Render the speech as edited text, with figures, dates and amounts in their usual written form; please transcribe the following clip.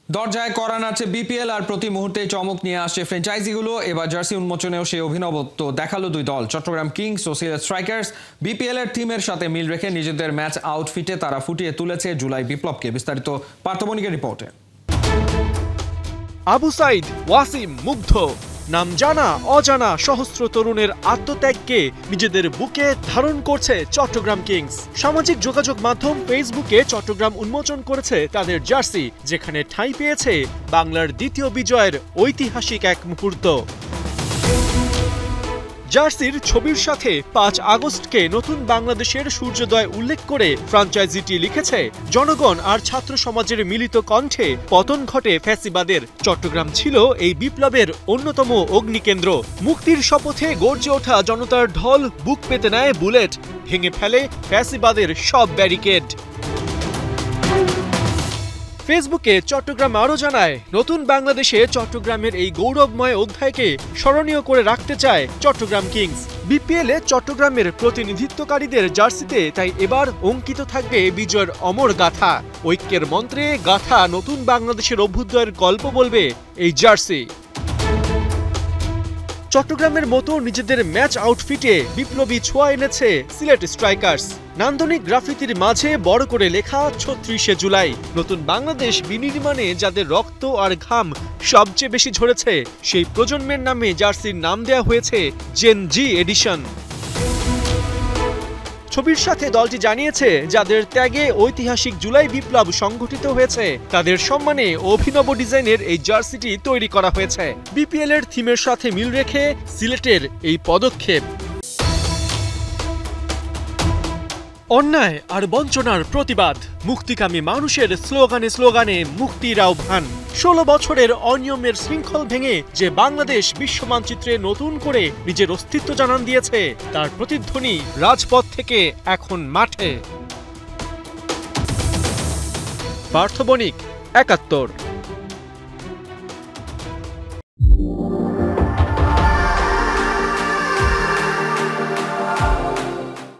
দরজায় কড়া নাড়ছে বিপিএল আর প্রতি মুহূর্তে চমক নিয়ে আসছে ফ্র্যাঞ্চাইজিগুলো। এবার জার্সি উন্মোচনেও সেই অভিনবত্ব দেখালো দুই দল, চট্টগ্রাম কিংস ও সিলেট স্ট্রাইকার্স। বিপিএল এর থিমের সাথে মিল রেখে নিজেদের ম্যাচ আউটফিটে তারা ফুটিয়ে তুলেছে জুলাই বিপ্লবকে। বিস্তারিত পার্থ বণিকের রিপোর্টে। আবু সাইদ, ওয়াসিম, মুগ্ধ, নাম জানা অজানা সহস্র তরুণের আত্মত্যাগকে নিজেদের বুকে ধারণ করছে চট্টগ্রাম কিংস। সামাজিক যোগাযোগ মাধ্যম ফেসবুকে চট্টগ্রাম উন্মোচন করেছে তাদের জার্সি, যেখানে ঠাঁই পেয়েছে বাংলার দ্বিতীয় বিজয়ের ঐতিহাসিক এক মুহূর্ত। জার্সির ছবির সাথে ৫ আগস্টকে নতুন বাংলাদেশের সূর্যোদয় উল্লেখ করে ফ্র্যাঞ্চাইজিটি লিখেছে, জনগণ আর ছাত্র সমাজের মিলিত কণ্ঠে পতন ঘটে ফ্যাসিবাদের। চট্টগ্রাম ছিল এই বিপ্লবের অন্যতম অগ্নিকেন্দ্র। মুক্তির শপথে গর্জে ওঠা জনতার ঢল বুক পেতে নেয় বুলেট, ভেঙে ফেলে ফ্যাসিবাদের সব ব্যারিকেড। ফেসবুকে চট্টগ্রাম আরও জানায়, নতুন বাংলাদেশে চট্টগ্রামের এই গৌরবময় অধ্যায়কে স্মরণীয় করে রাখতে চায় চট্টগ্রাম কিংস। বিপিএলে চট্টগ্রামের প্রতিনিধিত্বকারীদের জার্সিতে তাই এবার অঙ্কিত থাকবে বিজয়ের অমর গাথা। ঐক্যের মন্ত্রে গাথা নতুন বাংলাদেশের অভ্যুদয়ের গল্প বলবে এই জার্সি। চট্টগ্রামের মতো নিজেদের ম্যাচ আউটফিটে বিপ্লবী ছোঁয়া এনেছে সিলেট স্ট্রাইকার্স। নান্দনিক গ্রাফিতির মাঝে বড় করে লেখা ৩৬শে জুলাই। নতুন বাংলাদেশ বিনির্মাণে যাদের রক্ত আর ঘাম সবচেয়ে বেশি ঝরেছে, সেই প্রজন্মের নামে জার্সির নাম দেয়া হয়েছে জেন জি এডিশন। ছবির সাথে দলটি জানিয়েছে, যাদের ত্যাগে ঐতিহাসিক জুলাই বিপ্লব সংঘটিত হয়েছে তাদের সম্মানে অভিনব ডিজাইনের এই জার্সিটি তৈরি করা হয়েছে। বিপিএল এর থিমের সাথে মিল রেখে সিলেটের এই পদক্ষেপ। অন্যায় আর বঞ্চনার প্রতিবাদ, মুক্তিকামী মানুষের স্লোগানে স্লোগানে মুক্তির আহ্বান। ১৬ বছরের অনিয়মের শৃঙ্খল ভেঙে যে বাংলাদেশ বিশ্ব মানচিত্রে নতুন করে নিজের অস্তিত্ব জানান দিয়েছে, তার প্রতিধ্বনি রাজপথ থেকে এখন মাঠে। পার্থ বণিক, ৭১।